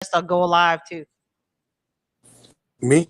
to go live too? Me?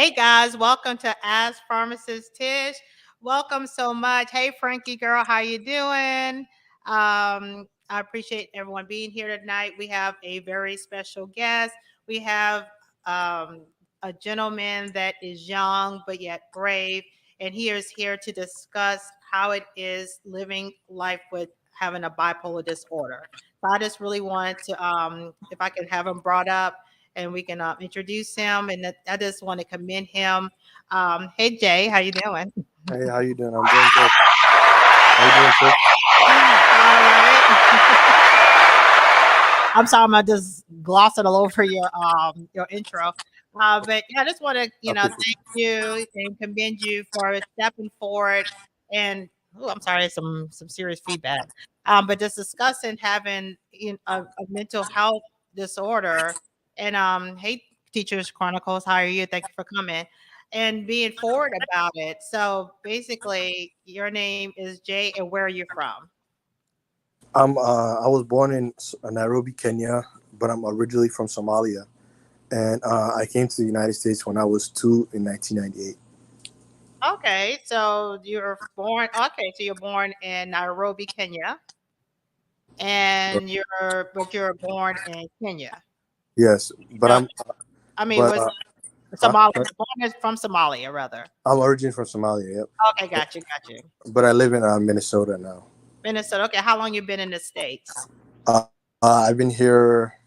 Hey guys, welcome to Ask Pharmacist Tish. Welcome so much. Hey Frankie girl, how you doing? I appreciate everyone being here tonight. We have a very special guest. We have um, a gentleman that is young but yet brave, and he is here to discuss how it is living life with having a bipolar disorder. So I just really wanted to, if I could have him brought up and we can introduce him. And I just want to commend him. Hey Jay, how you doing? Hey, how you doing? I'm doing good. How you doing, Tiff? All right. I'm sorry, I'm just glossing all over your intro. But yeah, I just want to I appreciate thank you and commend you for stepping forward. And oh, I'm sorry, some serious feedback. But just discussing having a mental health disorder. And hey, Teachers Chronicles, how are you? Thank you for coming and being forward about it. So basically, your name is Jay, and where are you from? I was born in Nairobi, Kenya, but I'm originally from Somalia, and I came to the United States when I was two in 1998. Okay, so you're born in Nairobi, Kenya, and you're born in Kenya. Yes, but So I'm I mean, but was huh? Somalia born from Somalia rather? I'm originally from Somalia. Yep, Okay, got you. but I live in Minnesota now. Minnesota. Okay, how long you been in the States? I've been here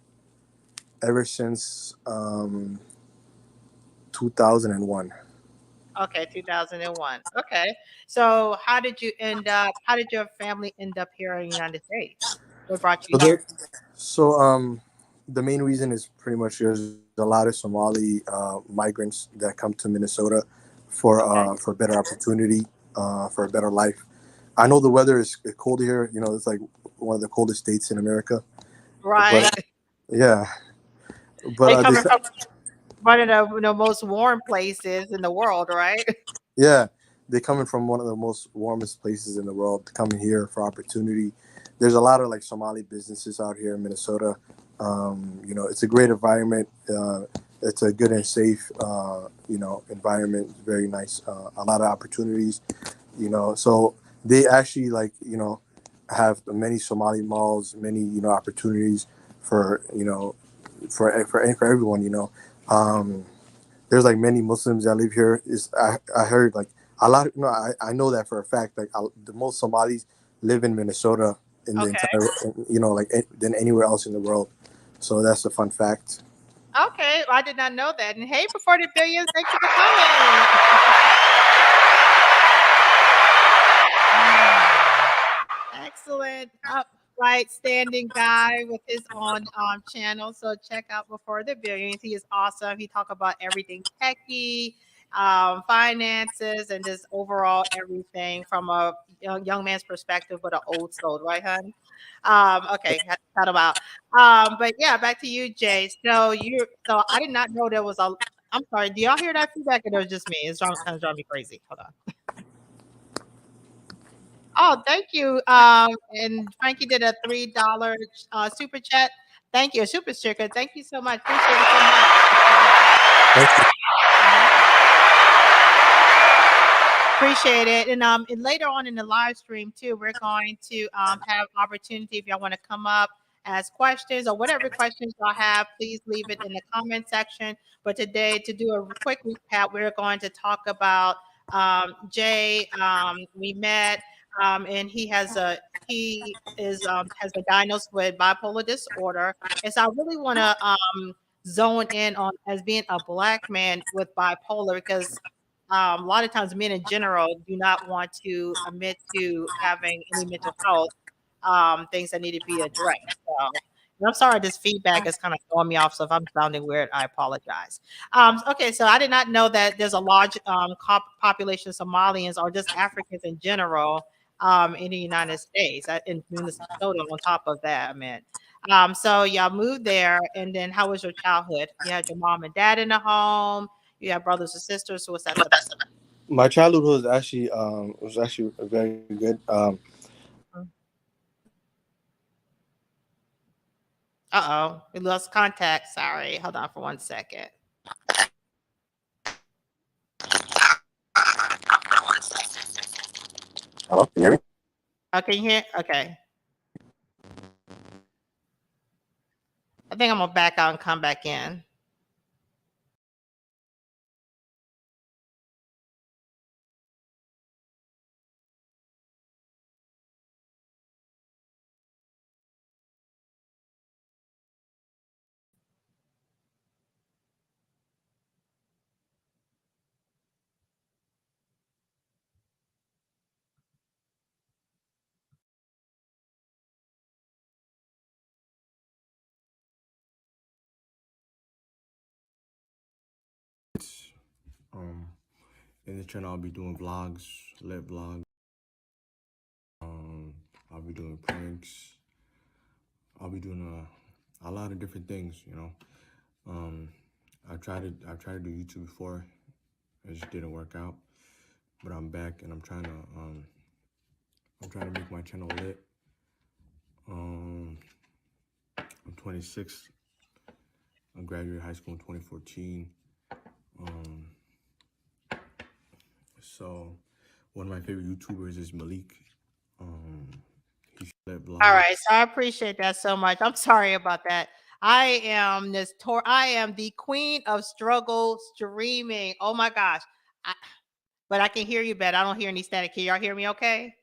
ever since 2001. Okay, 2001. Okay, so how did your family end up here in the United States? What brought you So here? there, so the main reason is pretty much there's a lot of Somali migrants that come to Minnesota Okay, for better opportunity, for a better life. I know the weather is cold here. You know, it's like one of the coldest states in America. But right. yeah, but They coming this from one of the most warm places in the world, right? yeah, they're coming from one of the most warmest places in the world, coming here for opportunity. There's a lot of like Somali businesses out here in Minnesota. You know, it's a great environment. It's a good and safe, environment. Very nice. A lot of opportunities. You know, so they actually like have many Somali malls, many opportunities for for everyone. Um, there's like many Muslims that live here. I heard like a lot. No, I know that for a fact. Like the most Somalis live in Minnesota in the Okay. entire than anywhere else in the world. So that's a fun fact. Okay. Well, I did not know that. And hey, before the billions, thank you for coming. Excellent. Upright standing guy with his own channel. So check out Before the Billions. He is awesome. He talk about everything techie, finances, and just overall everything from a young man's perspective, but an old soul, right, hun? Okay, cut him out. But yeah, back to you, Jay. So I did not know there was a. I'm sorry. Do y'all hear that feedback, or was just me? It's kind of driving me crazy. Hold on. Oh, thank you. And Frankie did a $3 super chat. Thank you, super sticker. Thank you so much. Appreciate it so much. Thank you. Appreciate it. And later on in the live stream too, we're going to have opportunity if y'all want to come up, ask questions or whatever questions y'all have, please leave it in the comment section. But today, to do a quick recap, we're going to talk about Jay. We met, and he has been diagnosed with bipolar disorder, and so I really want to zone in on as being a black man with bipolar because a lot of times men in general do not want to admit to having any mental health things that need to be addressed. So, and I'm sorry, this feedback is kind of throwing me off. So if I'm sounding weird, I apologize. Okay, so I did not know that there's a large population of Somalians or just Africans in general in the United States, in Minnesota. On top of that, I meant. So y'all moved there, and then how was your childhood? You had your mom and dad in the home. You have brothers and sisters. So what's that about? My childhood was actually very good. Uh-oh, we lost contact. Sorry. Hold on for 1 second. Hello, can you hear me? Oh, can you hear? Okay. I think I'm gonna back out and come back in. Um, in the channel, I'll be doing vlogs, lit vlogs. I'll be doing pranks. I'll be doing a lot of different things. Um, I tried to do YouTube before. It just didn't work out. But I'm back and I'm trying to make my channel lit. Um, I'm 26. I graduated high school in 2014. Um, so one of my favorite YouTubers is Malik. Um, he lit All vlogs. right, so I appreciate that so much. I'm sorry about that. I am the queen of struggle streaming. Oh my gosh. I, but I can hear you better. I don't hear any static. Can y'all hear me okay?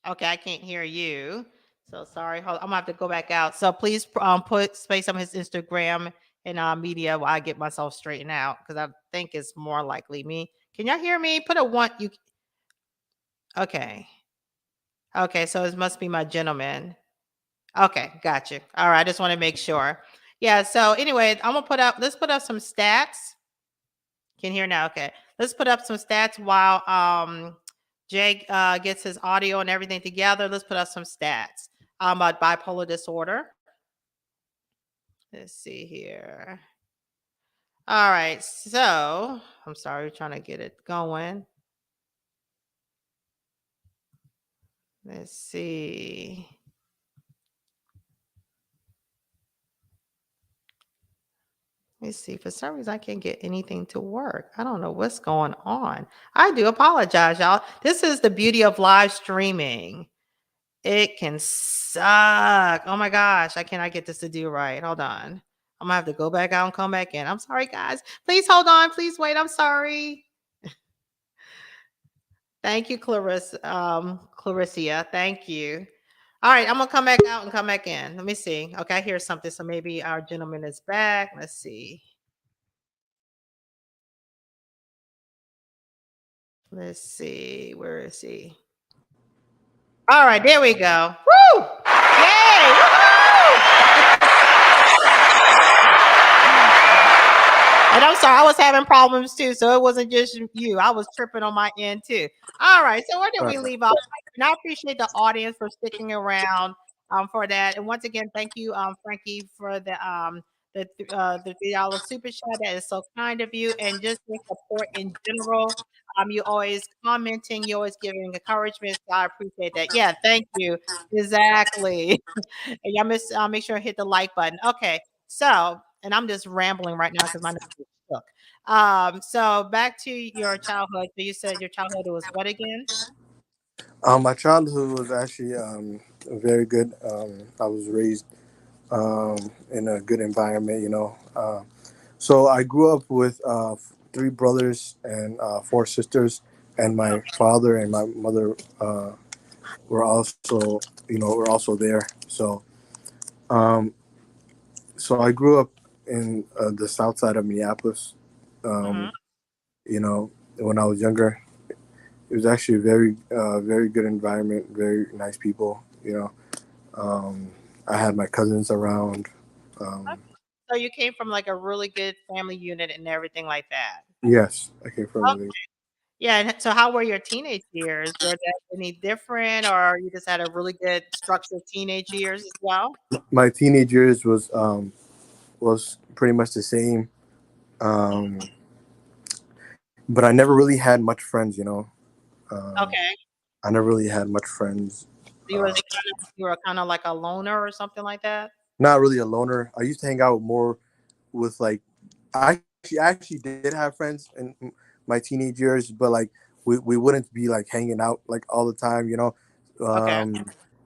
Okay, I can't hear you. So sorry. I'm gonna have to go back out. So please put space on his Instagram and media while I get myself straightened out because I think it's more likely me. Can y'all hear me? Put a one. You okay? Okay, so it must be my gentleman. Okay, got you. All right, I just want to make sure. Yeah. So anyway, I'm gonna put up. Let's put up some stats. Can you hear now? Okay. Let's put up some stats while Jake gets his audio and everything together. Let's put up some stats about bipolar disorder. Let's see here. All right. So I'm sorry, trying to get it going. Let's see. Let's see. For some reason, I can't get anything to work. I don't know what's going on. I do apologize, y'all. This is the beauty of live streaming. It can suck. Oh my gosh, I cannot get this to do right. Hold on. I'm gonna have to go back out and come back in. I'm sorry, guys. Please hold on. Please wait. I'm sorry. Thank you, Clarissa. Clarissa. Thank you. All right, I'm gonna come back out and come back in. Let me see. Okay, I hear something. So maybe our gentleman is back. Let's see. Let's see. Where is he? All right, there we go. Woo! Yay! Woo-hoo! And I'm sorry, I was having problems too, so it wasn't just you. I was tripping on my end too. All right, so where did All we right. leave off? And I appreciate the audience for sticking around for that. And once again, thank you, Frankie, for the $3 super chat. That is so kind of you, and just your support in general. You always commenting, you always giving encouragement. So I appreciate that. Yeah, thank you. Exactly. And y'all make sure to hit the like button. Okay, so and I'm just rambling right now because my nose is shook. So back to your childhood. So you said your childhood was what again? My childhood was actually very good. I was raised in a good environment, you know. So I grew up with three brothers and four sisters, and my father and my mother were also, were also there. Um, so I grew up in the south side of Minneapolis. Hmm. Um, when I was younger, it was actually a very good environment, very nice people. Um, I had my cousins around. Um, So you came from like a really good family unit and everything like that. yes, I came from Okay. Yeah. And so how were your teenage years? Were they any different, or you just had a really good structured teenage years as well? my teenage years was pretty much the same. Um, but I never really had much friends. Okay. I never really had much friends. Uh, You were kind of like a loner or something like that. Not really a loner. I used to hang out more with like I actually did have friends in my teenage years, but like we wouldn't be like hanging out like all the time, you know. Okay. um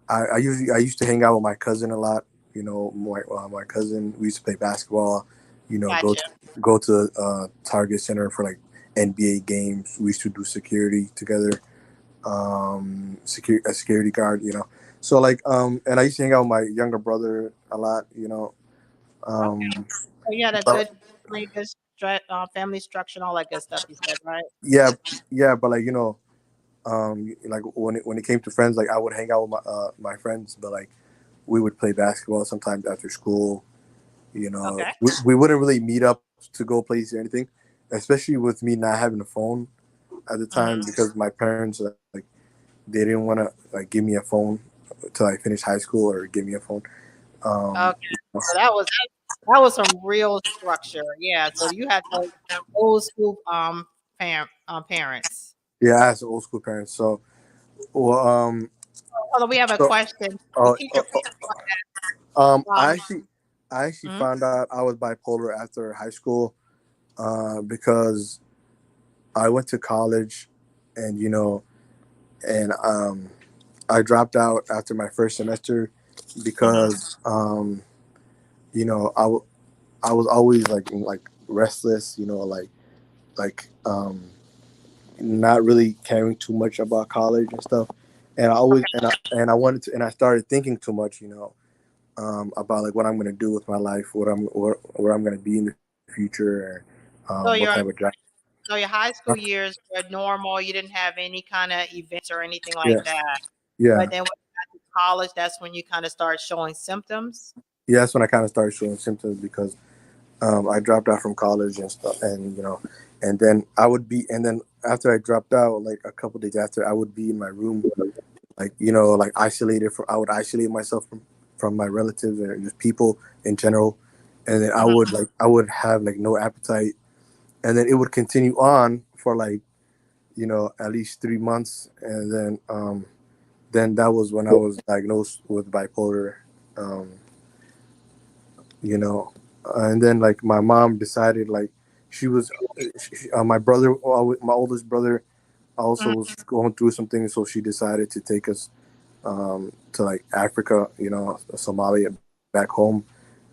I used to hang out with my cousin a lot, you know. My cousin, we used to play basketball, you know, Gotcha. go to Target Center for like NBA games. We used to do security together, a security guard, you know. So like and I used to hang out with my younger brother a lot, you know. Okay. um So you had a but good family structure and all that good stuff. You said, right? yeah, yeah, but like, you know, like when it came to friends, like I would hang out with my friends, but like we would play basketball sometimes after school. You know, Okay. we wouldn't really meet up to go places or anything, especially with me not having a phone at the time, Hmm. because my parents, like, they didn't want to like give me a phone till I finished high school, or give me a phone. Um, Okay. So that was some real structure. Yeah. So you had those old school parents. yeah, I had some old school parents. So, well, Although we have a so, question. The uh, uh, teacher I um actually mhm. found out I was bipolar after high school, because I went to college, and you know, and I dropped out after my first semester Mhm. because you know, I was always like restless, you know, like not really caring too much about college and stuff. And I always and I wanted to, and I started thinking too much, you know, about like what I'm gonna do with my life, where I'm gonna be in the future, or what So type your of job. so your high school years were normal. You didn't have any kind of events or anything Yeah, like that. yeah, But then when you got to college, that's when you kind of start showing symptoms. yeah. That's when I kind of started showing symptoms, because I dropped out from college and stuff, and you know, and then after I dropped out, like a couple days after, I would be in my room, like, you know, like isolated. I would isolate myself from my relatives and just people in general, and then Mhm. I would have like no appetite, and then it would continue on for like, you know, at least 3 months, and then that was when I was diagnosed with bipolar. Um, you know, and then like my mom decided, like, she was my brother, my oldest brother, also Mhm. was going through some things, so she decided to take us to like Africa, you know, Somalia, back home,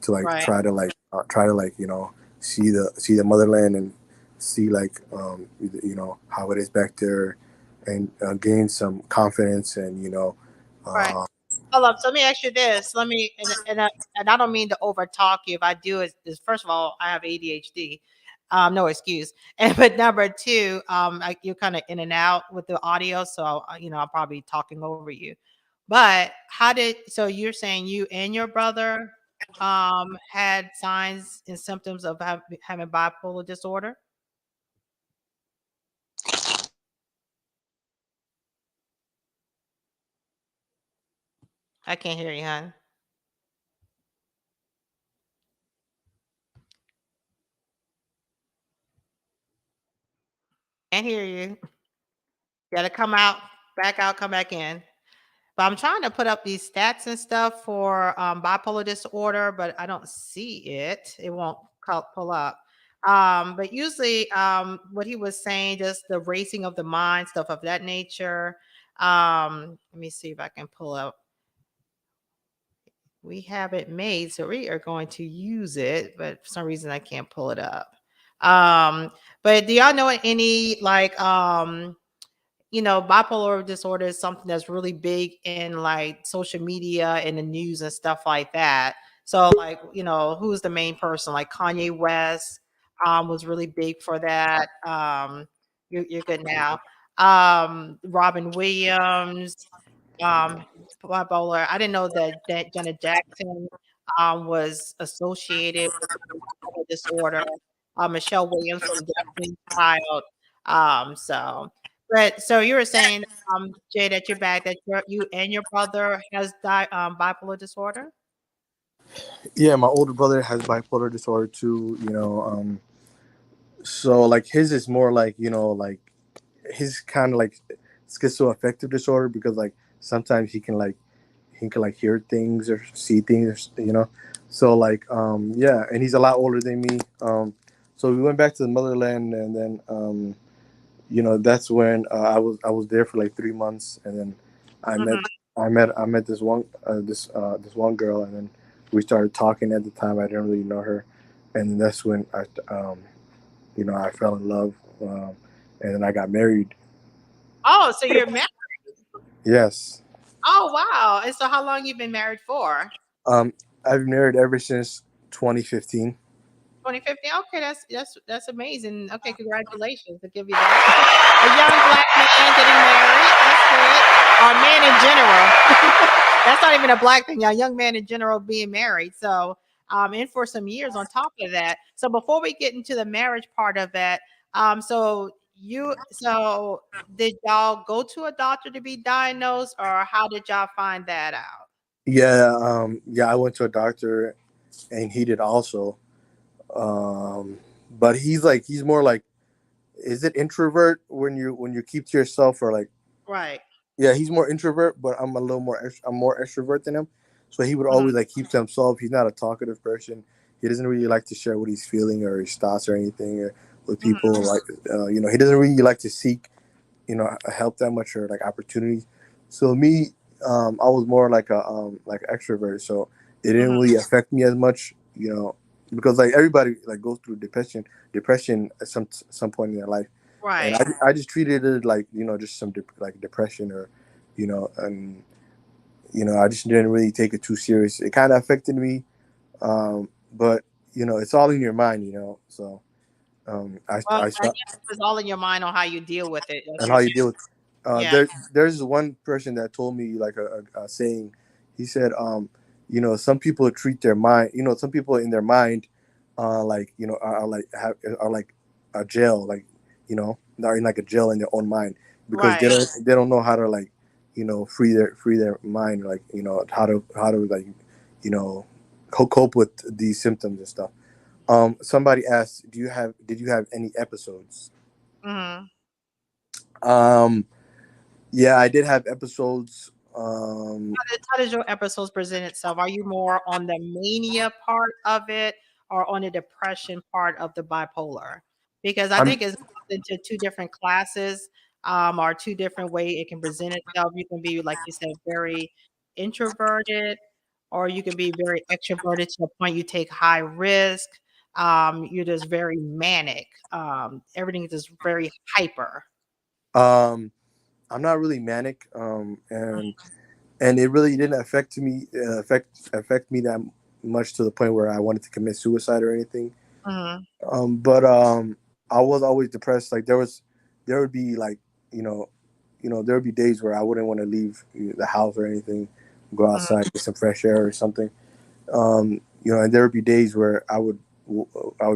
to like Right. try to like, you know, see the motherland, and see like you know how it is back there, and gain some confidence, and you know, Right. uh, Hold up. So let me ask you this. Let me and I don't mean to over talk you. If I do is first of all, I have ADHD. No excuse. And but number two, you're kind of in and out with the audio, so you know, I'm probably talking over you. But how did so you're saying you and your brother had signs and symptoms of having bipolar disorder? I can't hear you, hon. Can't hear you. Gotta come out, come back in. But I'm trying to put up these stats and stuff for bipolar disorder, but I don't see it. It won't pull up. But usually, what he was saying, just the racing of the mind, stuff of that nature. Let me see if I can pull up. We have it made, so we are going to use it, but for some reason I can't pull it up. Um, but do y'all know any like you know, bipolar disorder is something that's really big in like social media and the news and stuff like that. So, like, you know, who's the main person? Like Kanye West was really big for that. You're good now. Robin Williams, bipolar. I didn't know that Janet Jackson was associated with bipolar disorder. Michelle Williams from Destiny's Child. So, but so you were saying, Jay, that you're back, that you and your brother has bipolar disorder. yeah, my older brother has bipolar disorder too, you know. So like his is more like, you know, like his kind of like schizoaffective disorder, because like sometimes he can like hear things or see things, you know. So like yeah, and he's a lot older than me. So we went back to the motherland, and then that's when I was there for like 3 months, and then I met Mhm. I met this one girl, and then we started talking. At the time, I didn't really know her, and that's when I fell in love, and then I got married. Oh, so you're married. Yes. Oh, wow. And so how long you been married for? Um, I've been married ever since 2015. 2015. Okay, that's amazing. Okay, congratulations to give you that. A young black man getting married. That's good. Or a man in general. That's not even a black thing. A young man in general being married. So, and for some years on top of that. So before we get into the marriage part of it, so did y'all go to a doctor to be diagnosed, or how did y'all find that out? Yeah, I went to a doctor, and he did also. But he's more like, is it introvert when you keep to yourself, or like, Right. yeah, he's more introvert, but I'm more extrovert than him. So he would Mhm. always like keep to himself. He's not a talkative person. He doesn't really like to share what he's feeling or his thoughts or anything with people. Mhm. Like, he doesn't really like to seek, help that much or like opportunities. So me, I was more like extrovert. So it didn't Mhm. really affect me as much, because like everybody like goes through depression at some point in their life, and Right. I just treated it like, just some like depression, or and I just didn't really take it too serious. It kind of affected me, but it's all in your mind, so Well, I I stopped. guess it's all in your mind on how you deal with it. That's And your how you deal with. yeah. There's one person that told me like a saying. He said, some people treat their mind. Some people in their mind, like are like are like a jail, like they're in like a jail in their own mind, because they Right. don't know how to like free their mind, like how to like you know cope with these symptoms and stuff. Somebody asked, did you have any episodes? Mhm. Um, Yeah, I did have episodes. How does your episodes present itself? Are you more on the mania part of it or on the depression part of the bipolar? Because I I'm think it's into two different classes, or two different way it can present itself. You can be, like you said, very introverted, or you can be very extroverted to the point you take high risk. You're just very manic. Everything is just very hyper. um I'm not really manic, and it really didn't affect me that much to the point where I wanted to commit suicide or anything. Mhm, But I was always depressed. Like there would be like you know there would be days where I wouldn't want to leave the house or anything, go mhm. outside, get some fresh air or something. And there would be days where I would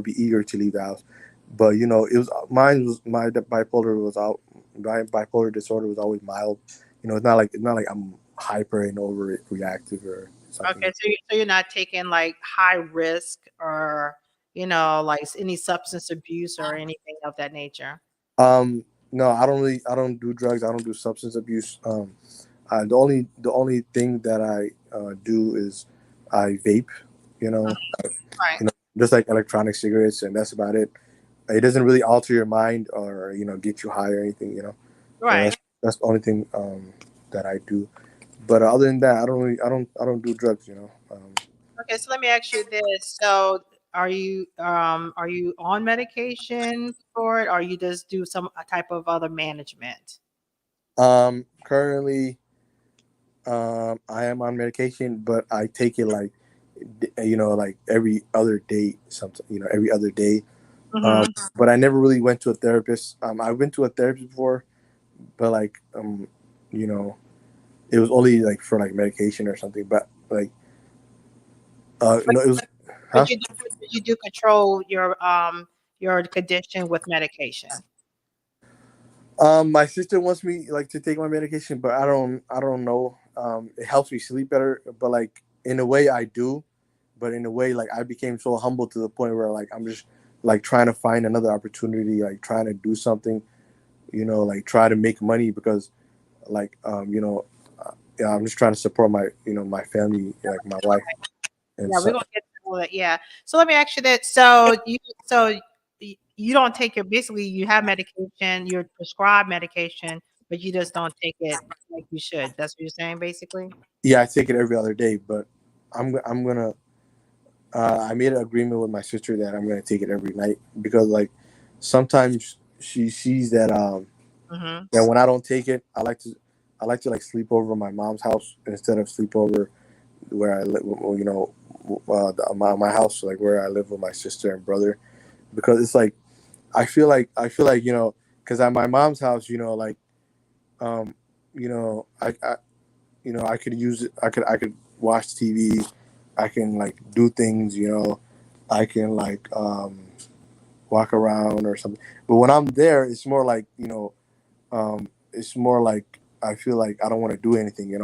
be eager to leave the house, but it was mine was my bipolar disorder was always mild. It's not like I'm hyper and overreactive or something. Okay, so you're not taking, like, high risk or, like, any substance abuse or anything of that nature? No, I don't do drugs. I don't do substance abuse. The only thing that I do is I vape. You Mhm, know, right, just like electronic cigarettes, and that's about it. It doesn't really alter your mind or get you high or anything. So right. that's the only thing that I do. But other than that, I don't do drugs. Okay, so let me ask you this. So, are you on medication for it, or you just do some type of other management? Currently, I am on medication, but I take it like like every other day, something every other day. Mhm, But I never really went to a therapist. I went to a therapist before, but like you know, it was only like for like medication or something. But like but it was, but huh? you do control your condition with medication? My sister wants me like to take my medication, but I don't know. It helps me sleep better, but like in a way I do, but in a way like I became so humble to the point where like I'm just like trying to find another opportunity, like trying to do something, like try to make money, because like yeah, I'm just trying to support my family, like my wife and Yeah, we're son. gonna get to all that, yeah. So let me ask you that. So you don't take your basically you have medication, you're prescribed medication, but you just don't take it like you should. That's what you're saying, basically? Yeah, I take it every other day, but I'm gonna. I made an agreement with my sister that I'm gonna take it every night because like sometimes she sees that Mhm. that when I don't take it, I like to like sleep over at my mom's house instead of sleep over where I live. You know, my house, like where I live with my sister and brother, because it's like I feel like because at my mom's house, um, I I could use it. I could watch TV. I can like do things. I can like walk around or something. But when I'm there, it's more like it's more like I feel like I don't want to do anything.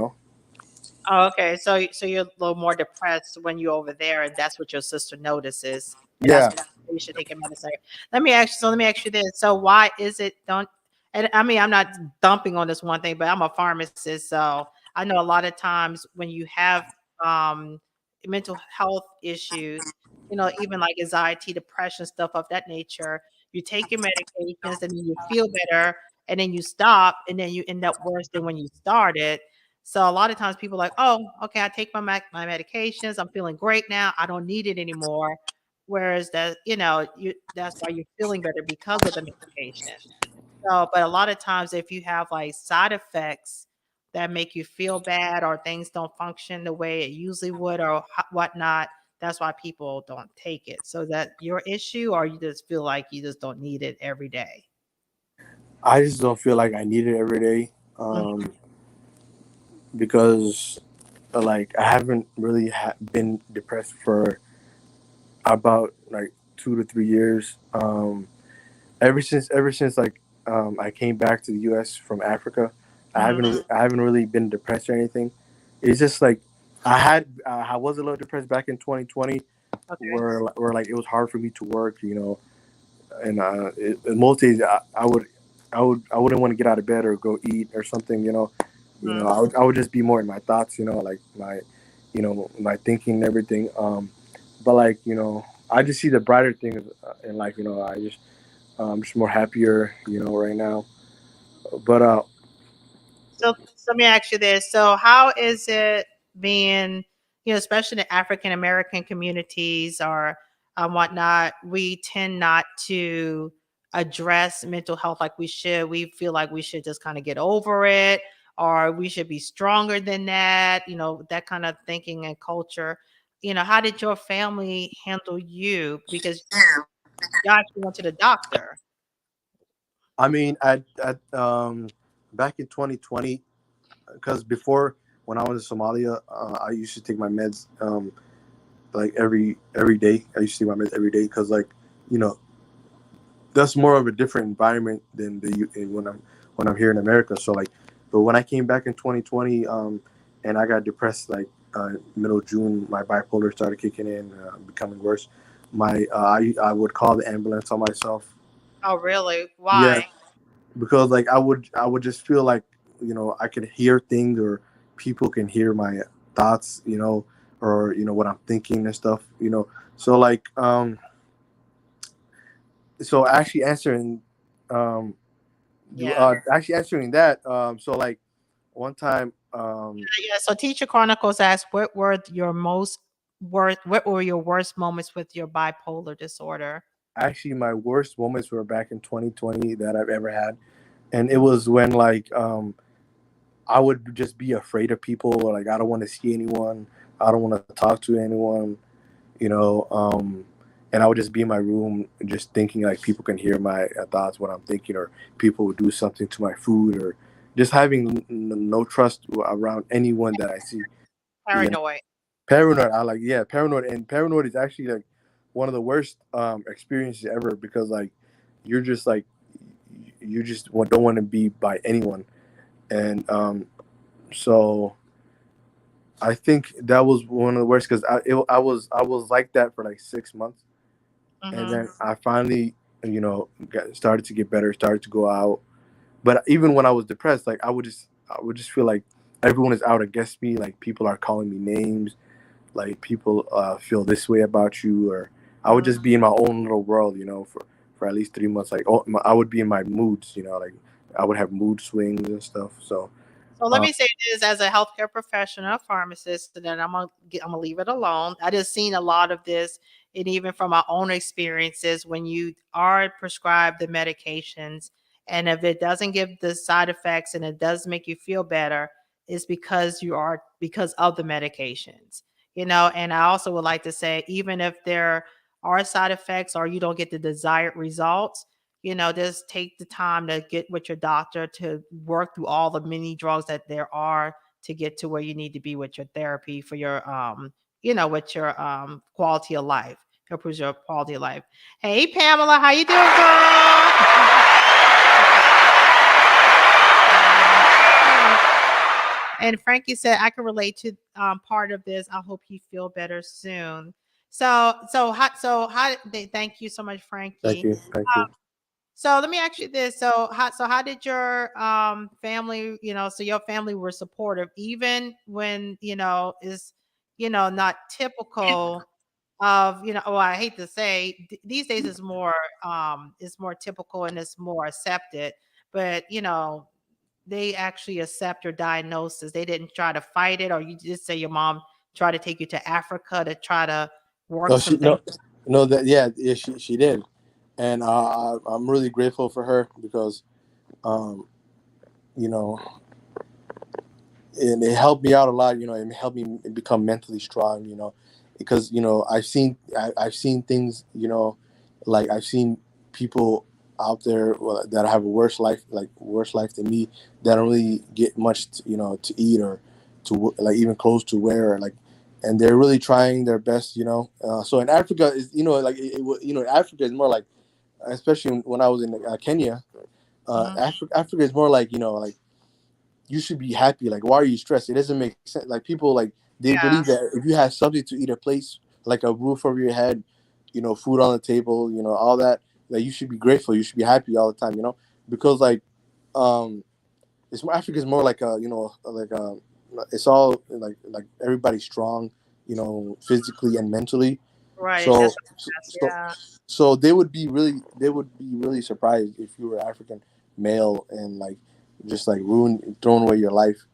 Oh, okay. So you're a little more depressed when you're over there, and that's what your sister notices, and that's Yeah, why you should take a medicine. Let me ask you this. So why is it don't and I mean I'm not dumping on this one thing, but I'm a pharmacist, so I know a lot of times when you have um mental health issues, even like anxiety, depression, stuff of that nature, you take your medications and then you feel better and then you stop and then you end up worse than when you started. So a lot of times people are like, "Oh, okay, I take my medications. I'm feeling great now. I don't need it anymore." Whereas that's why you're feeling better because of the medication. So, but a lot of times if you have like side effects that make you feel bad or things don't function the way it usually would or whatnot, that's why people don't take it. So is that your issue, or you just feel like you just don't need it every day? I just don't feel like I need it every day Mhm. because like I haven't really been depressed for about like 2 to 3 years. Ever since like I came back to the U.S. from Africa, Mhm. I haven't really been depressed or anything. It's just like I was a little depressed back in 2020, Okay. where like it was hard for me to work, and most days I wouldn't want to get out of bed or go eat or something, Mhm. I would just be more in my thoughts, like my my thinking and everything. But like I just see the brighter things in life. I'm just more happier, right now. But So let me ask you this. So how is it being, especially in the African American communities or whatnot, we tend not to address mental health like we should. We feel like we should just kind of get over it or we should be stronger than that, that kind of thinking and culture. How did your family handle you? Because you actually went to the doctor. I mean, at back in 2020, because before when I was in Somalia, I used to take my meds like every day. I used to take my meds every day because like you know that's more of a different environment than when I'm here in America. So like, but when I came back in 2020, and I got depressed like middle June, my bipolar started kicking in, becoming worse. I would call the ambulance on myself. Oh, really? Yeah, Why? because like I would just feel like I could hear things or people can hear my thoughts, or what I'm thinking and stuff. So like so actually answering um Yeah. actually answering that so like one time Yeah, so Teacher Chronicles asked, what were your worst moments with your bipolar disorder? actually my worst moments were back in 2020 that I've ever had, and it Mhm. was when like I would just be afraid of people, or like I don't want to see anyone, I don't want to talk to anyone, you know um and I would just be in my room just thinking like people can hear my thoughts, what I'm thinking, or people would do something to my food, or just having no trust around anyone that I see. you know Paranoid. Paranoid. I like, yeah, paranoid, and paranoid is actually like one of the worst experiences ever, because like you're just like you just don't want to be by anyone, and so I think that was one of the worst, because I was like that for like 6 months, and Mhm. then I finally started to get better, started to go out. But even when I was depressed, like I would just feel like everyone is out against me, like people are calling me names, like people feel this way about you, or I would Mhm. just be in my own little world, for at least 3 months. Like, oh, I would be in my moods, like I would have mood swings and stuff. So, So let uh, me say this as a healthcare professional, a pharmacist, and then I'm gonna leave it alone. I just seen a lot of this, and even from my own experiences, when you are prescribed the medications, and if it doesn't give the side effects and it does make you feel better, it's because of the medications. And I also would like to say, even if there are side effects or you don't get the desired results, just take the time to get with your doctor to work through all the many drugs that there are to get to where you need to be with your therapy for your with your quality of life. Improves your quality of life. Hey Pamela, how you doing, girl? And Frankie said I can relate to part of this. I hope you feel better soon. Thank you so much, thank Frankie. you, thank you. So let me ask you this. So how did your family, so your family were supportive even when, is, not typical of, oh, I hate to say these days is more typical and it's more accepted, but they actually accept your diagnosis. They didn't try to fight it, or you just say your mom tried to take you to Africa to try to work No, some things. no, that yeah, she did, and I'm really grateful for her because, um, you know, and it helped me out a lot. It helped me become mentally strong. Because I've seen things. Like I've seen people out there, that have a worse life than me, that don't really get much, to eat, or like even clothes to wear, or like, and they're really trying their best. So in Africa is, like Africa is more like, especially when I was in Kenya, Mhm. Africa is more like, like, you should be happy. Like, why are you stressed? It doesn't make sense. Like, people, like, they Yeah, believe that if you have something to eat, a place, like a roof over your head, food on the table, all that, that you should be grateful. You should be happy all the time. Because, like, um, Africa is more like a, like it's all like everybody's strong, physically and mentally. right. So, That's what that's, so, yeah. so they would be really surprised if you were African male, and like, just like throwing away your life,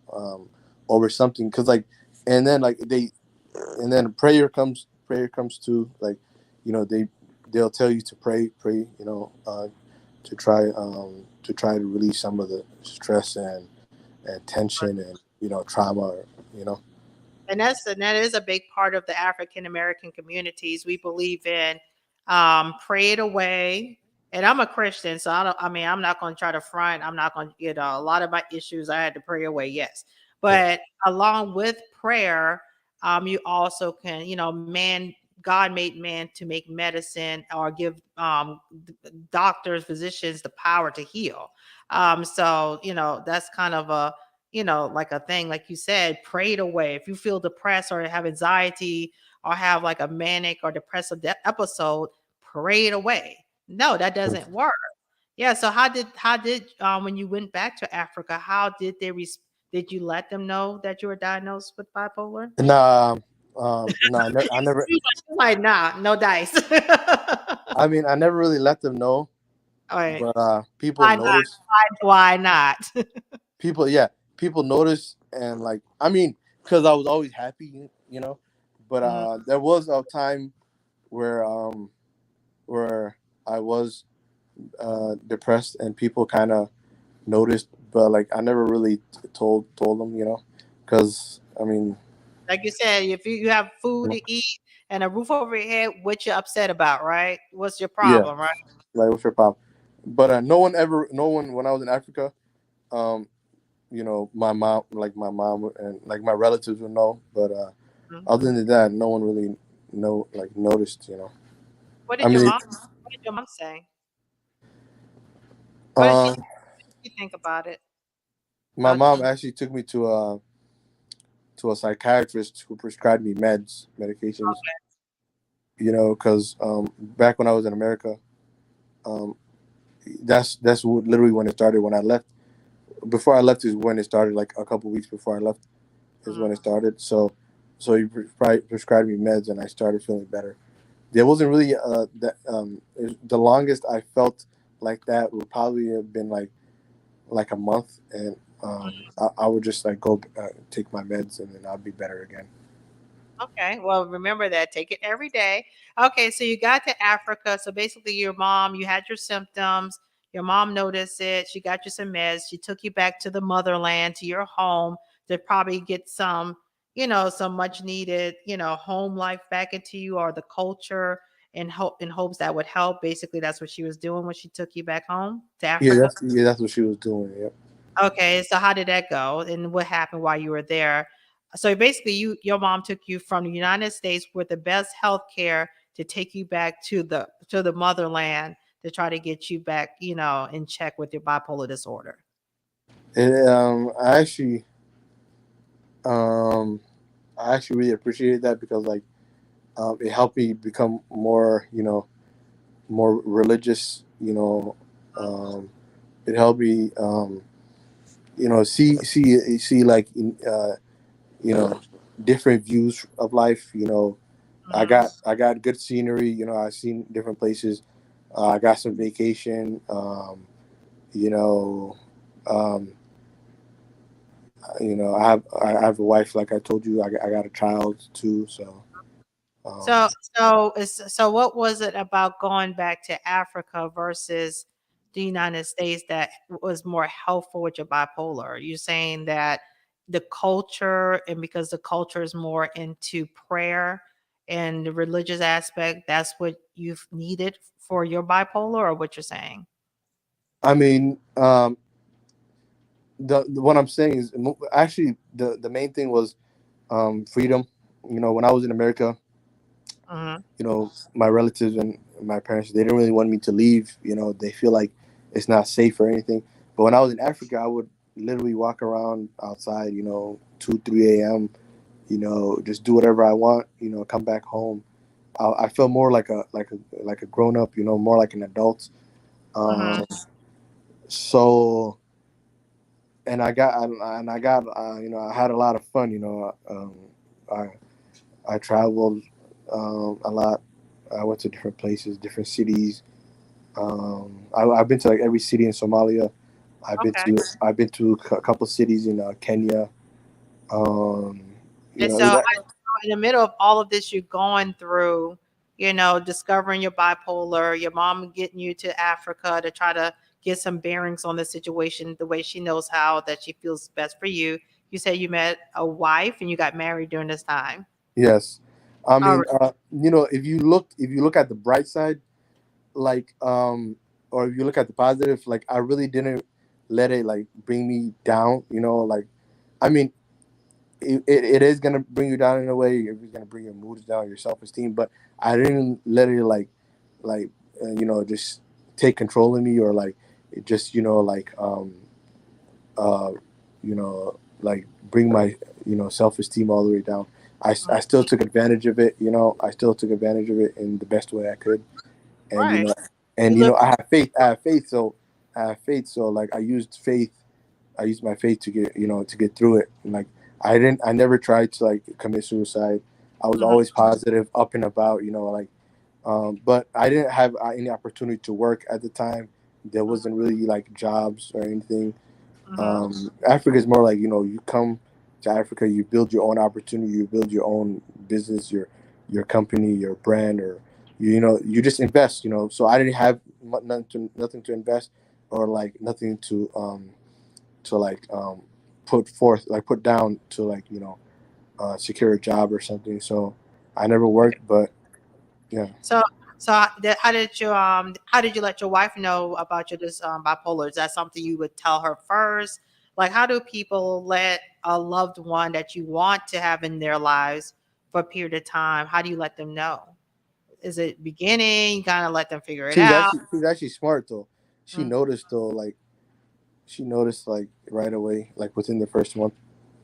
over something. Cause like, and then like and then prayer comes to, like, they'll tell you to pray, to try to release some of the stress and tension, and, trauma, you know. And that is a big part of the African American communities. We believe in pray it away. And I'm a Christian, so I'm not going to try to front. I'm not going to get a lot of my issues. I had to pray away, yes. Yeah. But along with prayer, you also can, God made man to make medicine or give doctors, physicians the power to heal. So, that's kind of a, like a thing, like you said, pray it away. If you feel depressed or have anxiety or have like a manic or depressive episode, pray it away. No, that doesn't work. Yeah. So how did when you went back to Africa, how did did you let them know that you were diagnosed with bipolar? Nah, no, I never. Like, nah, no dice. I mean, I never really let them know, All right. but people Why not? notice. Why not? People, yeah, people notice, and like, I mean, because I was always happy, But Mm, there was a time where where I was depressed, and people kind of noticed, but like, I never really told them, because I mean, like you said, if you have food to eat and a roof over your head, what you upset about, right? What's your yeah, problem, right? like, what's your problem? But no one, when I was in Africa, um, my mom and like my relatives would know, but Mhm. other than that, no one really noticed. What I did your mean, mom what did your mom say? What did uh, she think about it? my How did mom she actually took me to a psychiatrist who prescribed me medications. Because back when I was in America, um, that's literally when it started. When I left, before I left is when it started. Like a couple weeks before I left is mhm. when it started. So he prescribed me meds, and I started feeling better. there wasn't really that the longest I felt like that would probably have been like a month, and I would just like go take my meds, and then I'll be better again. Okay, well, remember that. Take it every day. Okay, so you got to Africa. So basically, your mom, you had your symptoms. Your mom noticed it. She got you some meds. She took you back to the motherland, to your home, to probably get some, some much needed, home life back into you, or the culture, in hopes that would help. Basically, that's what she was doing when she took you back home to Africa. Yeah, that's what she was doing. Yep. Okay, so how did that go, and what happened while you were there? So basically, your mom took you from the United States with the best health care to take you back to the motherland to try to get you back, in check with your bipolar disorder. And um, I actually really appreciated that because like it helped me become more, more religious. It helped me, see like you know, different views of life. Hmm. I got good scenery. I've seen different places. I got some vacation. You know, um, I have a wife, like I told you. I got a child too. So So, um, so what was it about going back to Africa versus the United States that was more helpful with your bipolar? Are you saying that the culture, and because the culture is more into prayer and the religious aspect, that's what you've needed for your bipolar, or what you're saying? I mean, what I'm saying is actually the main thing was freedom. When I was in America, Hmm. my relatives and my parents, they didn't really want me to leave. They feel like it's not safe or anything. But when I was in Africa, I would literally walk around outside, 2, 3 a.m. Just do whatever I want. Come back home. I feel more like a grown up. More like an adult. Hmm. Um, so I got I had a lot of fun. I I traveled a lot. I went to different places, different cities. I've been to like every city in Somalia. Okay. I've been to a couple cities in Kenya. Um, you And know, so, that, in the middle of all of this, you're going through, discovering your bipolar, your mom getting you to Africa to try to get some bearings on the situation the way she knows how, that she feels best for you. You said you met a wife and you got married during this time. yes. I All mean, right. if you look at the bright side, like or if you look at the positive, like I really didn't let it like bring me down. Like I mean, it is gonna bring you down in a way. It's gonna bring your moods down, your self esteem. But I didn't let it like just take control of me, or like it just uh like bring my self esteem all the way down. I still took advantage of it. I still took advantage of it in the best way I could, and Right. and You live. I have faith. I have faith. So like I used my faith to get through it. And, like I never tried to like commit suicide. I was Mhm, always positive, up and about. Like but I didn't have any opportunity to work at the time. There wasn't really like jobs or anything. mhm, Africa is more like you come to Africa, you build your own opportunity, you build your own business, your company, your brand, or you just invest. So I didn't have nothing to invest, or like nothing to like put forth, like put down to like secure a job or something. So I never okay. worked, but yeah. So, how did you let your wife know about your this bipolar? Is that something you would tell her first? Like, how do people let a loved one that you want to have in their lives for a period of time? How do you let them know? Is it beginning? You kind of let them figure it out. She's actually smart though. She Mm. noticed though, like she noticed like right away, like within the first month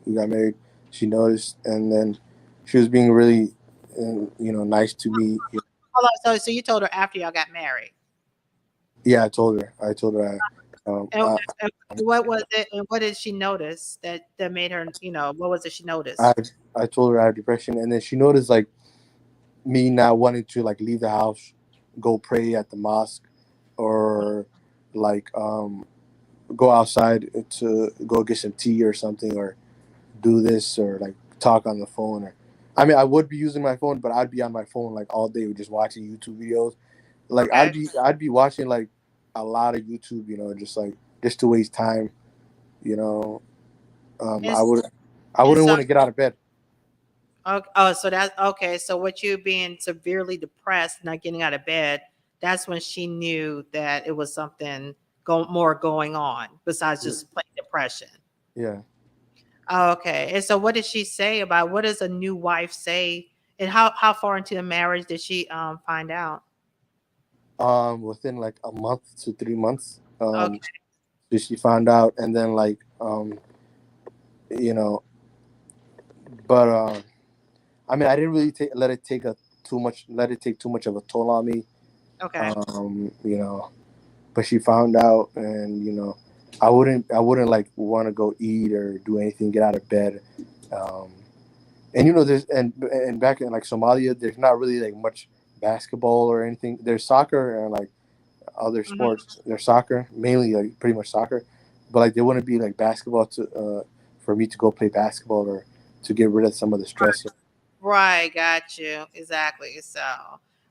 we got married. She noticed, and then she was being really, nice to me. Hold on. So you told her after y'all got married, Yeah, I told her. and, and what was it? And what did she notice that made her? What was it she I noticed? I told her I have depression, and then she noticed like me not wanting to like leave the house, go pray at the mosque, or like go outside to go get some tea or something, or do this or like talk on the phone. Or I mean, I would be using my phone, but I'd be on my phone like all day just watching YouTube videos. Like Okay. I'd be watching like a lot of YouTube, just like just to waste time. You know, And, I and wouldn't so, want to get out of bed. oh, so that's okay. So, what you being severely depressed, not getting out of bed, that's when she knew that it was something more going on besides Yeah. just plain depression. Yeah. Oh, okay. And so, what did she say about what does a new wife say? And how far into the marriage did she find out? Within like a month to 3 months, Okay. so she found out, and then like you know, but I mean, I didn't really let it take too much of a toll on me. Okay. Um, but she found out, and I wouldn't like want to go eat or do anything, get out of bed. Um, and there's and back in like Somalia, there's not really like much basketball or anything. There's soccer and like other Hmm. sports. There's soccer, mainly like pretty much soccer, but like there wouldn't be like basketball to for me to go play basketball or to get rid of some of the stress. Right. Got you. Exactly. So,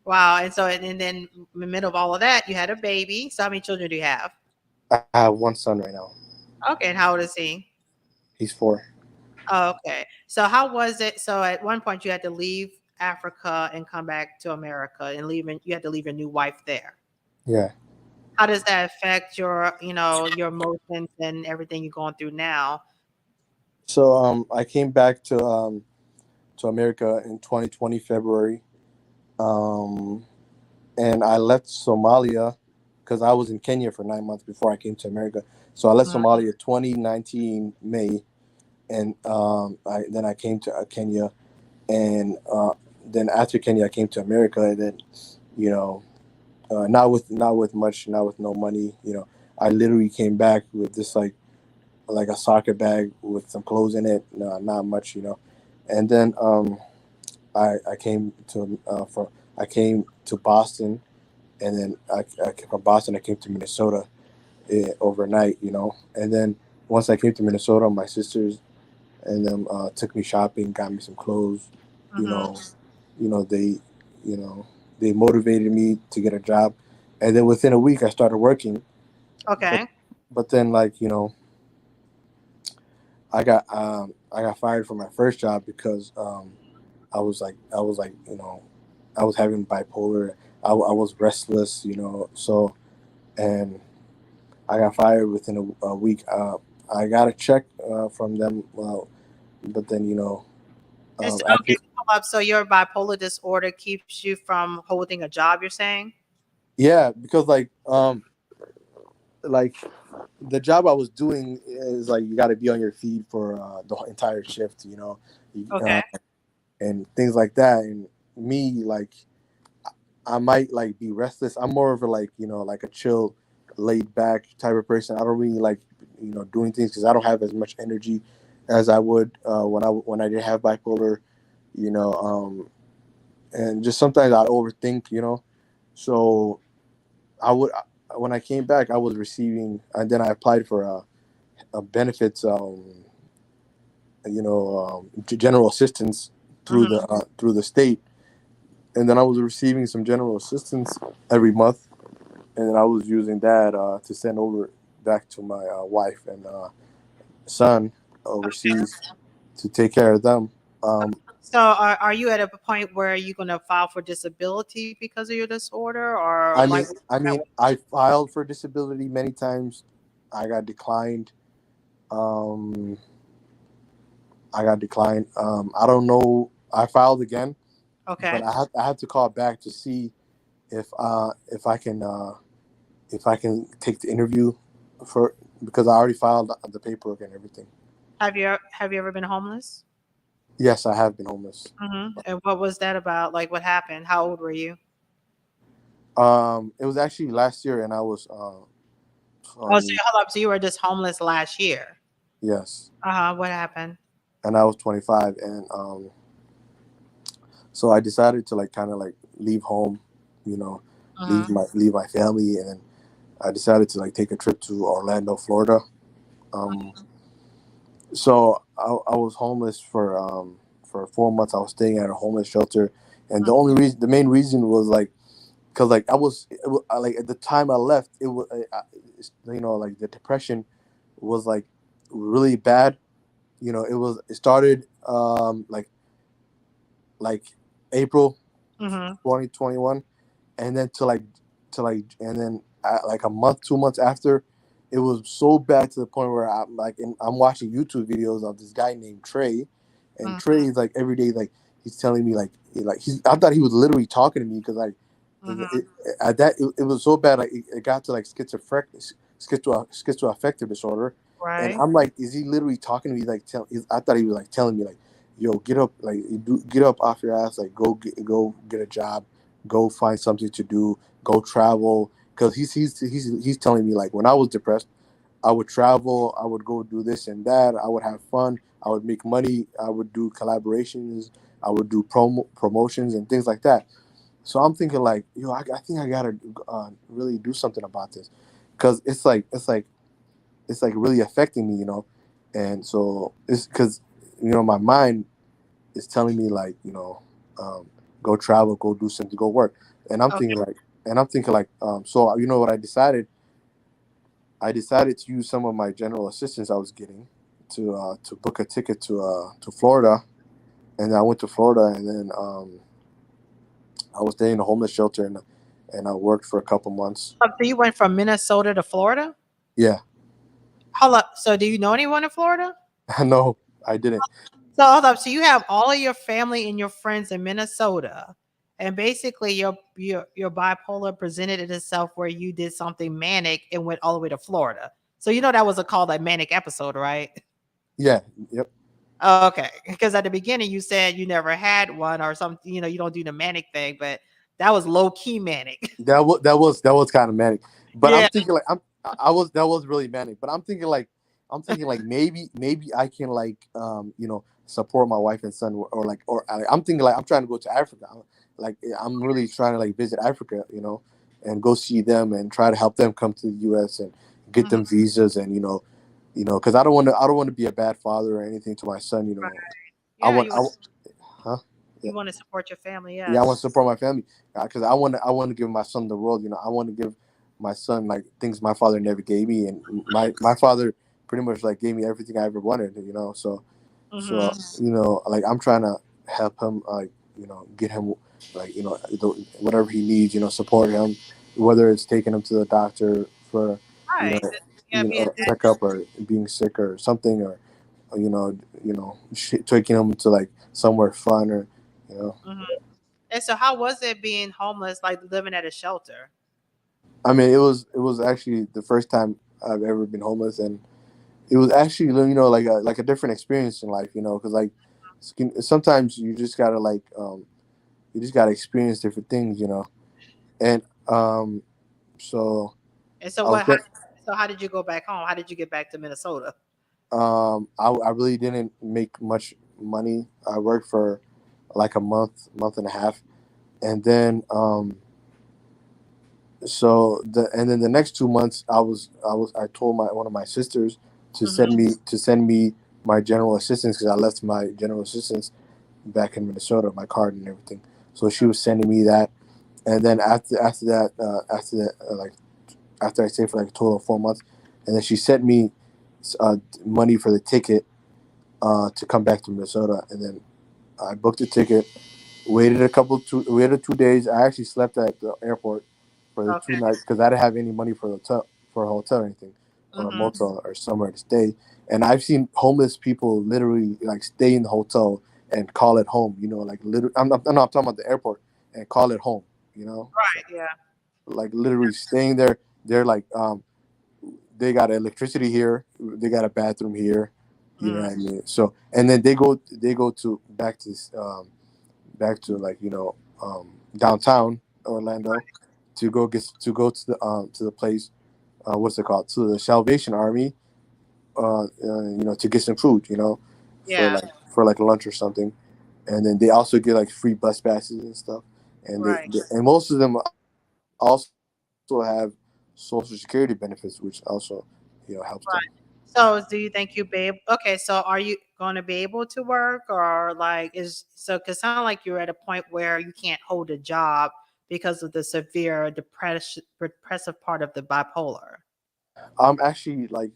wow. And so, and then in the middle of all of that, you had a baby. So, how many children do you have? I have one son right now. Okay. And how old is he? He's 4. Oh, okay. So how was it? So at one point you had to leave Africa and come back to America and you had to leave your new wife there. Yeah. How does that affect your emotions and everything you're going through now? So I came back to America in 2020 February. Um, and I left Somalia because I was in Kenya for 9 months before I came to America. So I left Mhm. Somalia 2019 May, and then I came to Kenya, and then after Kenya I came to America, and then you know not with much, not with no money. I literally came back with this like a soccer bag with some clothes in it, no, not much, and then I came to I came to Boston, and then from Boston I came to Minnesota overnight, and then once I came to Minnesota, my sisters and them took me shopping, got me some clothes, you Mhm. know, you know they, you know, they motivated me to get a job, and then within a week I started working, but Okay. but then like I got fired from my first job because I was like I was having bipolar. I was restless, so and I got fired within a week. I got a check from them, but then Okay, after hold up. So your bipolar disorder keeps you from holding a job, you're saying? yeah, because like the job I was doing is like you got to be on your feet for the entire shift, Okay. and things like that. And me, like I might like be restless. I'm more of a like like a chill, laid back type of person. I don't really like doing things because I don't have as much energy as I would when I did have bipolar. You know, and just sometimes I overthink. So I would when I came back, I was receiving, and then I applied for a benefits, general assistance Hmm. through the state, and then I was receiving some general assistance every month, and then I was using that to send over back to my wife and son overseas to take care of them. Um, So are you at a point where you're going to file for disability because of your disorder or I like mean, I filed for disability many times. I got declined. Um, I got declined. I don't know. I filed again, but okay. I have to call back to see if if I can take the interview for because I already filed the paperwork and everything. Have you ever been homeless? Yes, I have been homeless. And what was that about? Like what happened? How old were you? It was actually last year, and I was Oh, so 20. hold up. So you were just homeless last year. Yes, Uh-huh. What happened? and I was 25, and So I decided to like kind of like leave home, you know, Mm-hmm. leave my family, and then I decided to like take a trip to Orlando, Florida. Um, so I was homeless for 4 months. I was staying at a homeless shelter, and the main reason was like because like like at the time I left, it was like the depression was like really bad. It started like April Mm-hmm. 2021, and then and then like a month, 2 months after, it was so bad to the point where I'm watching YouTube videos of this guy named Trey, and Mm-hmm. Trey is like every day like he's telling me he's I thought he was literally talking to me because like Mm-hmm. it was so bad like it got to like schizoaffective disorder, and Right. I'm like, is he literally talking to me I thought he was like telling me like, yo, get up, get up off your ass, like go get a job, go find something to do, go travel. Because he's telling me like when I was depressed, I would travel, I would go do this and that, I would have fun, I would make money, I would do collaborations, I would do promotions and things like that. So I'm thinking like, yo, I think I gotta really do something about this, because it's like really affecting me. And so it's because my mind is telling me like um, go travel, go do something, go work, and I'm Okay. thinking like so what I decided to use some of my general assistance I was getting to book a ticket to Florida, and I went to Florida, and then I was staying in a homeless shelter, and I worked for a couple months. So you went from Minnesota to Florida? Yeah. Hold up. So do you know anyone in Florida? No, I didn't. So hold up. So you have all of your family and your friends in Minnesota, and basically your bipolar presented itself where you did something manic and went all the way to Florida. So you know that was a called a manic episode, right? Yeah. Yep. Okay, because at the beginning you said you never had one or something. You don't do the manic thing, but that was low key manic. That was kind of manic, but I'm Yeah. thinking like I was that was really manic, but I'm thinking like maybe I can like support my wife and son, I'm thinking like I'm trying to go to Africa. I'm really trying to like visit Africa, and go see them and try to help them come to the U.S. and get Mhm. them visas, and because I don't want to be a bad father or anything to my son. Right. I Yeah, want I huh you want to support your family. Yeah, I want Yes. to support my family because I want to give my son the world. I want to give my son like things my father never gave me, and my father pretty much like gave me everything I ever wanted. So Hmm. like I'm trying to help him, like get him like whatever he needs. Support him, whether it's taking him to the doctor for you know Right. Yeah, being a checkup, or being sick or something, or taking him to like somewhere fun, or you know. that. And so, how was it being homeless, like living at a shelter? I mean, it was actually the first time I've ever been homeless, and it was actually like a different experience in life, because like sometimes you just gotta experience different things. And so And so, I was how did you go back home? How did you get back to Minnesota? I really didn't make much money. I worked for like a month and a half, and then and then the next 2 months I told my one of my sisters to send Hmm. me my general assistance, because I left my general assistance back in Minnesota, my card and everything. So she was sending me that, and then after I stayed for like a total of 4 months, and then she sent me money for the ticket to come back to Minnesota, and then I booked the ticket. Waited 2 days. I actually slept at the airport for the two Okay. nights because I didn't have any money for a hotel or anything, or a Hmm. motel or somewhere to stay. And I've seen homeless people literally like stay in the hotel and call it home. Like literally, I'm talking about the airport, and call it home. So Right. Yeah. like literally staying there. They're like they got electricity here. They got a bathroom here. You know Hmm. what I mean? So and then they go to back to like downtown Orlando to the place, what's it called, to the Salvation Army, to get some food, for Yeah. like lunch or something. and then they also get like free bus passes and stuff. And Right. and most of them also have social security benefits, which also helps them. Right. So do you think you be able, okay, so are you going to be able to work, or like is so, cuz sound like you're at a point where you can't hold a job because of the severe depressive part of the bipolar. I'm actually like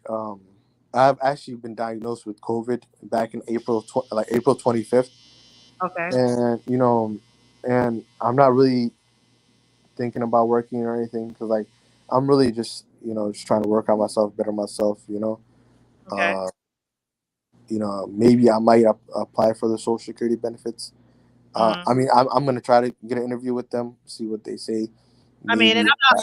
I've actually been diagnosed with COVID back in April 25th, Okay. and and I'm not really thinking about working or anything because like I'm really just just trying to work on myself, better myself. Okay. Uh, maybe I might apply for the Social Security benefits. Mhm. I mean, I'm gonna try to get an interview with them, see what they say. I mean, and Maybe. I'm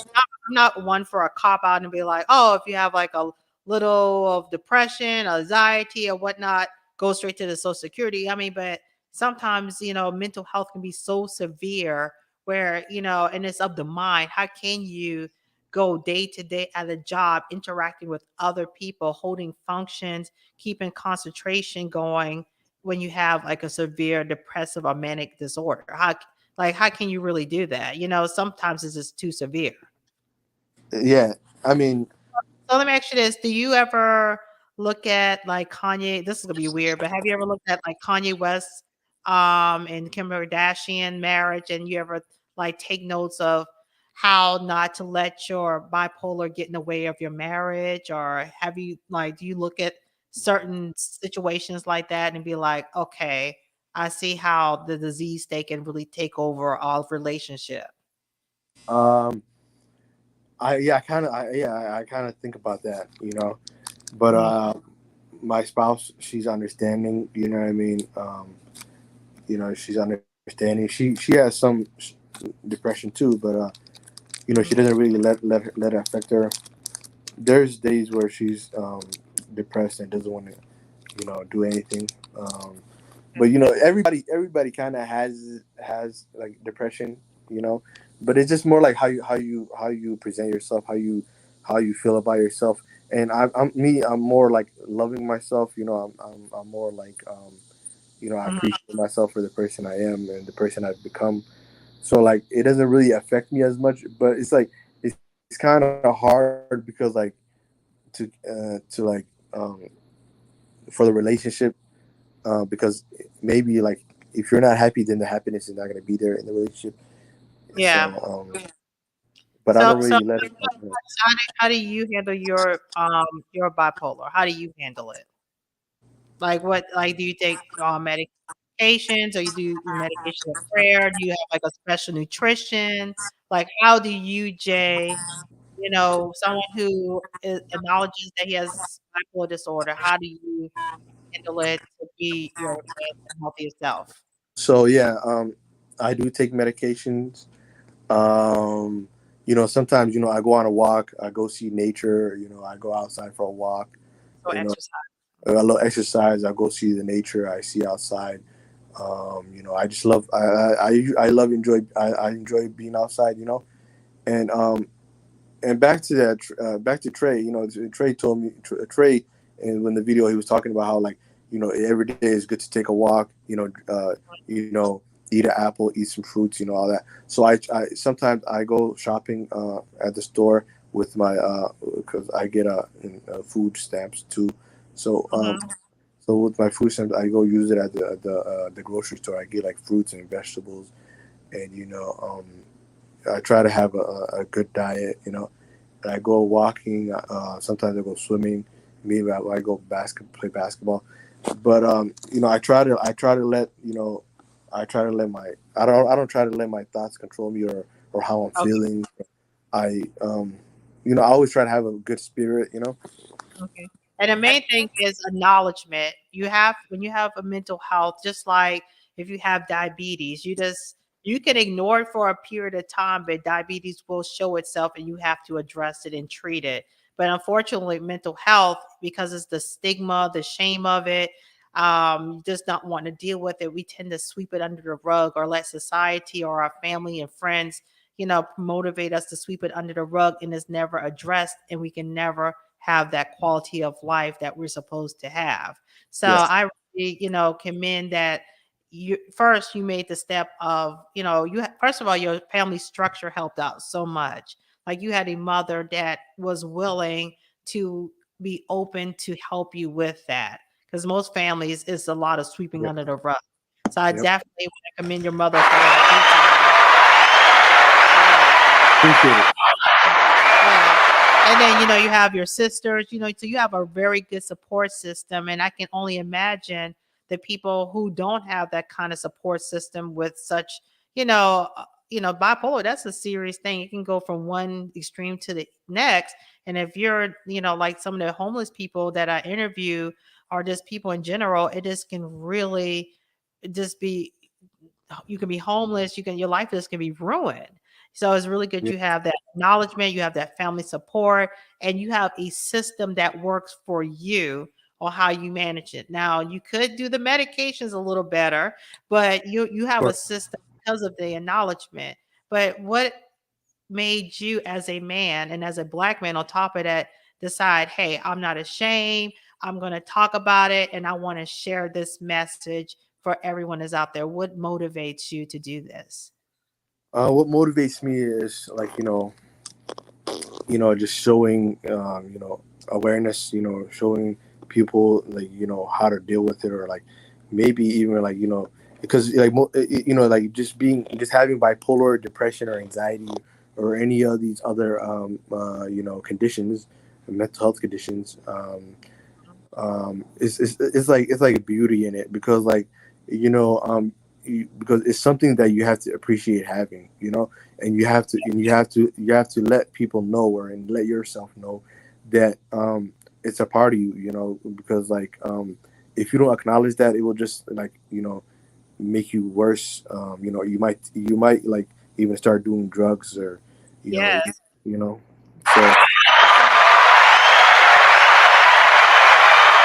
not one for a cop out and be like, oh, if you have like a little of depression, anxiety, or whatnot, go straight to the Social Security. I mean, but sometimes, mental health can be so severe where, and it's of the mind. How can you go day to day at a job, interacting with other people, holding functions, keeping concentration going when you have like a severe depressive or manic disorder? How can you really do that? Sometimes it's just too severe. Yeah, I mean, So let me ask you this. Do you ever look at like Kanye? This is gonna be weird, but have you ever looked at like Kanye West and Kim Kardashian marriage, and you ever like take notes of how not to let your bipolar get in the way of your marriage? Or have you like do you look at certain situations like that and be like, okay, I see how the disease state can really take over all relationship? um, I kind of I kind of think about that, but my spouse, she's understanding, you know what I mean. She's understanding. She has some depression too, but she Mhm. doesn't really let it affect her. There's days where she's depressed and doesn't want to do anything. But everybody kind of has like depression, you know. But it's just more like how you present yourself, how you feel about yourself. And I'm more like loving myself. I'm more like I Mhm. appreciate myself for the person I am and the person I've become. So like it doesn't really affect me as much. But it's like it's kind of hard because like to like for the relationship, because maybe like if you're not happy, then the happiness is not going to be there in the relationship. So, Yeah. but I So, don't so really let it. how do you handle your bipolar? How do you handle it? Like what like do you take medications, or you do medication with prayer? Do you have like a special nutrition? Like how do you, Jay, someone who acknowledges that he has bipolar disorder, how do you handle it to be your best and healthiest self? So yeah, I do take medications. Um, sometimes I go on a walk. I go see nature. I go outside for a walk. So You know, exercise. I love exercise. I go see the nature. I see outside. I just love. I love enjoy. I enjoy being outside. And back to that, back to Trey. Trey told me Trey, and when the video he was talking about how like every day is good to take a walk. Eat an apple, eat some fruits. All that. So I sometimes I go shopping at the store with my because I get food stamps too. So Mhm. so with my food stamps, I go use it at the grocery store. I get like fruits and vegetables, and I try to have a good diet. I go walking. Sometimes I go swimming. Maybe I go play basketball. But I try to let my I don't try to let my thoughts control me or how I'm Okay. feeling. I I always try to have a good spirit. Okay. And the main thing is acknowledgement. You have when you have a mental health, just like if you have diabetes, you can ignore it for a period of time, but diabetes will show itself and you have to address it and treat it. But unfortunately, mental health, because it's the stigma, the shame of it, you just not want to deal with it. We tend to sweep it under the rug or let society or our family and friends, motivate us to sweep it under the rug, and it's never addressed, and we can never have that quality of life that we're supposed to have. So Yes. I really, commend that you made the step of, first of all, your family structure helped out so much. Like you had a mother that was willing to be open to help you with that, because most families it's a lot of sweeping Yep. under the rug. So I Yep. definitely want to commend your mother for that big time. Appreciate it. Yeah. And then, you have your sisters, so you have a very good support system. And I can only imagine the people who don't have that kind of support system with such, bipolar, that's a serious thing. It can go from one extreme to the next. And if you're, like some of the homeless people that I interview or just people in general, it just can really just be, you can be homeless, your life just can be ruined. So it's really good Yeah. you have that acknowledgement, you have that family support, and you have a system that works for you or how you manage it. Now you could do the medications a little better, but you have a Sure. system because of the acknowledgement. But what made you as a man and as a black man on top of that decide, hey, I'm not ashamed, I'm going to talk about it, and I want to share this message for everyone that's out there? What motivates you to do this? What motivates me is like just showing awareness, showing people like how to deal with it, or like maybe even like because like like just having bipolar depression or anxiety or any of these other conditions, mental health conditions, it's like a beauty in it, because like you know um because it's something that you have to appreciate having, and you have to let people know, or and let yourself know that it's a part of you, because like if you don't acknowledge that, it will just like make you worse. You might like even start doing drugs, or you know Yes. you know so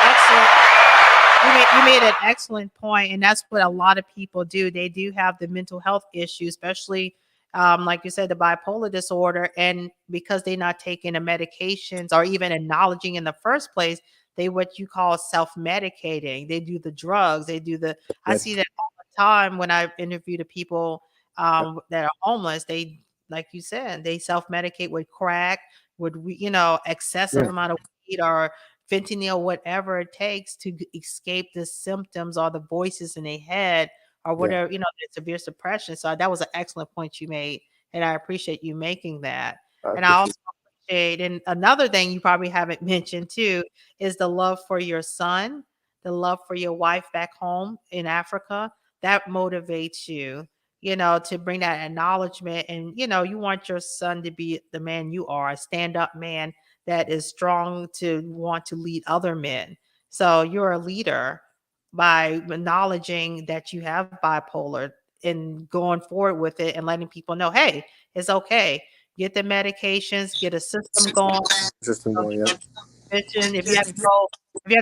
Excellent. You made an excellent point, and that's what a lot of people do. They do have the mental health issue, especially like you said, the bipolar disorder, and because they're not taking the medications or even acknowledging in the first place, they what you call self-medicating. They do the drugs. They do the. I yeah, see that all the time when I interview the people yeah, that are homeless. They, like you said, they self-medicate with crack, with excessive yeah, amount of weed or fentanyl, whatever it takes to escape the symptoms or the voices in their head or yeah. whatever, the severe suppression. So that was an excellent point you made. And I appreciate you making that. I And I appreciate also appreciate, and another thing you probably haven't mentioned too, is the love for your son, the love for your wife back home in Africa. That motivates you, to bring that acknowledgement. And, you want your son to be the man you are, a stand up man that is strong to want to lead other men. So you're a leader by acknowledging that you have bipolar and going forward with it and letting people know, hey, it's okay. Get the medications, get a system going. system going. Yeah, Mention if you have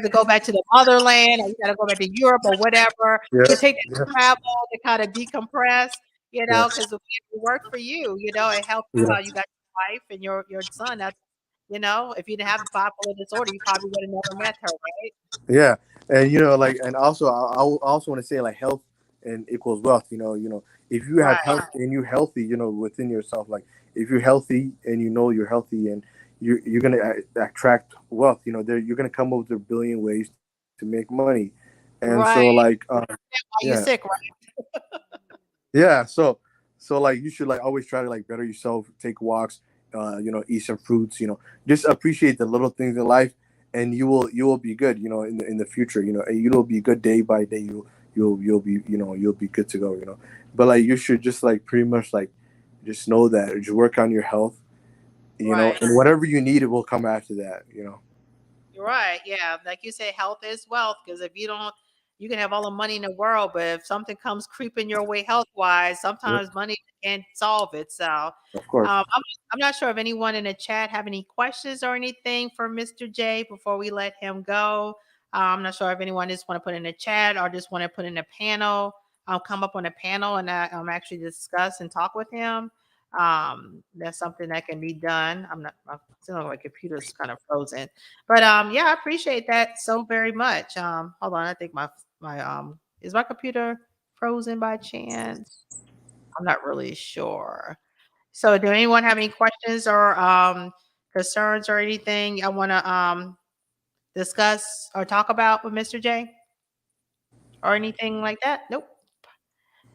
to go back to the motherland or you got to go back to Europe or whatever, yeah, you can take yeah, that travel to kind of decompress, yeah, because it worked for you. It helped you yeah, out. You got your wife and your son. That's if you didn't have bipolar disorder, you probably would have never met her, right? yeah. And like, and also I also want to say like health and equals wealth. If you have Right, health and you're healthy, within yourself, like if you're healthy and you're healthy, and you're gonna attract wealth. You're gonna come up with a billion ways to make money, and so like right. yeah, While you sick, right? yeah. So like you should like always try to like better yourself, take walks, eat some fruits, just appreciate the little things in life, and you will be good, in the future, and you'll be good day by day. You'll be you'll be good to go, but like you should just like pretty much like just know that just work on your health, Right. and whatever you need, it will come after that. You're right. Yeah. Like you say, health is wealth. Because if you don't, you can have all the money in the world, but if something comes creeping your way health wise, Yep, sometimes money can't solve it. So of course. I'm not sure if anyone in the chat have any questions or anything for Mr. J before we let him go. I'm not sure if anyone just want to put in the chat or just want to put in a panel. I'll come up on a panel and actually discuss and talk with him. That's something that can be done. I'm still my computer's kind of frozen. But yeah, I appreciate that so very much. Hold on, I think my is my computer frozen by chance? I'm not really sure. So, do anyone have any questions or concerns or anything I want to discuss or talk about with Mr. J or anything like that? Nope.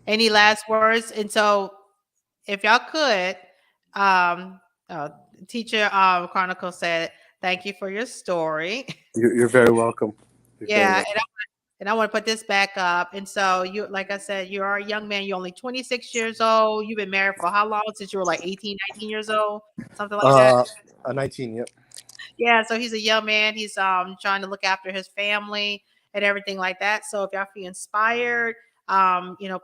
Any last words? And so, if y'all could, um, uh, teacher Chronicle said, "Thank you for your story." You're very welcome. You're very Yeah, welcome. and I want to put this back up. And so you, like I said, you are a young man. You're only 26 years old. You've been married for how long? Since you were like 18, 19 years old, something like that. Uh, a 19. Yep. Yeah, so he's a young man. He's trying to look after his family and everything like that. So if y'all feel inspired,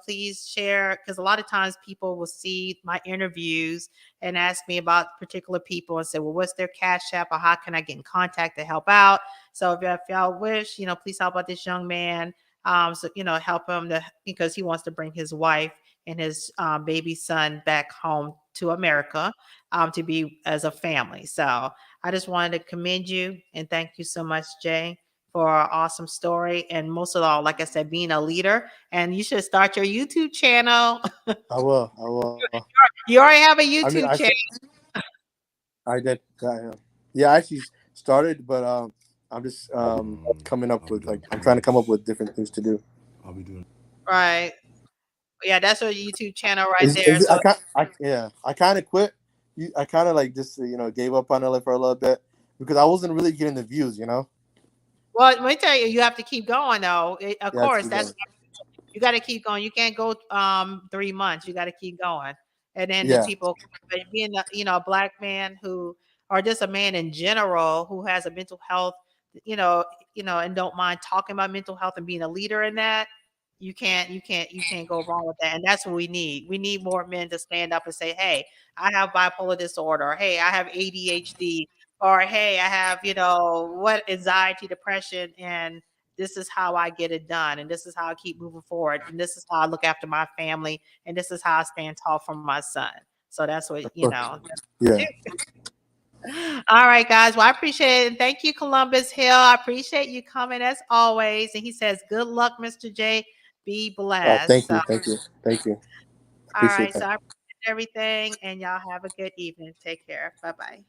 please share, because a lot of times people will see my interviews and ask me about particular people and say, well, what's their cash app or how can I get in contact to help out? So if y'all wish, please help out this young man. Help him because he wants to bring his wife and his baby son back home to America to be as a family. So I just wanted to commend you and thank you so much, Jay, for our awesome story. And most of all, like I said, being a leader. And you should start your YouTube channel. I will. I will. You already have a I mean, YouTube channel. I did. Yeah, I actually started, but I'm just coming I'll up be with doing like I'm trying to come up posts. with different things to do. I'll be doing. Right. Yeah, that's your YouTube channel right there. Is So, I kind of quit. I kind of like just gave up on it for a little bit because I wasn't really getting the views. well, let me tell you, you have to keep going though. Of Yeah, course, keep that's going. you got to keep going. You can't go 3 months. You got to keep going. And then the Yeah, people, but being a black man who, or just a man in general who has a mental health, you know, and don't mind talking about mental health and being a leader in that. You can't go wrong with that. And that's what we need. We need more men to stand up and say, "Hey, I have bipolar disorder. Or, hey, I have ADHD. Or hey, I have what anxiety, depression, and this is how I get it done, and this is how I keep moving forward, and this is how I look after my family, and this is how I stand tall for my son." So that's what of course. that's what Yeah. we do. All right, guys. Well, I appreciate it. And thank you, Columbus Hill. I appreciate you coming as always. And he says, "Good luck, Mr. J. Be Oh, blessed." thank So, you, thank you, thank you. all Appreciate right. So that. I appreciate everything, and y'all have a good evening. Take care. Bye bye.